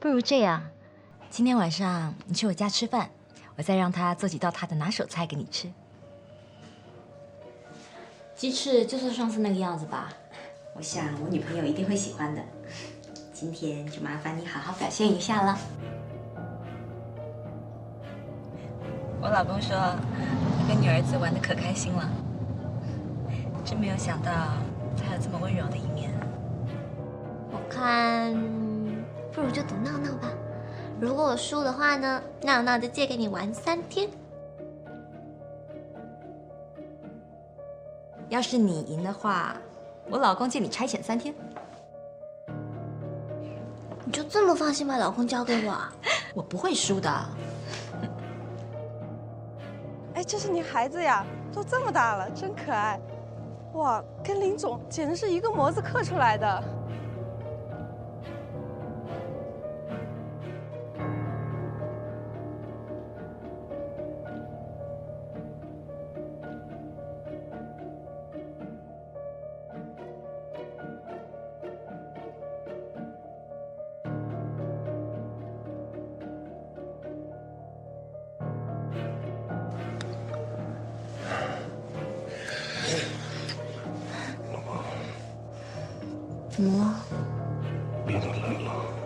不如这样，今天晚上你去我家吃饭，我再让他做几道他的拿手菜给你吃。鸡翅就是上次那个样子吧？我想我女朋友一定会喜欢的。今天就麻烦你好好表现一下了。我老公说他跟女儿子玩得可开心了，真没有想到他有这么温柔的一面。我看，不如就赌闹闹吧。如果我输的话呢，闹闹就借给你玩3天。要是你赢的话，我老公借你差遣3天。你就这么放心把老公交给我啊？我不会输的。哎，这是你孩子呀，都这么大了，真可爱。哇，跟林总简直是一个模子刻出来的。怎么了？脸都蓝了。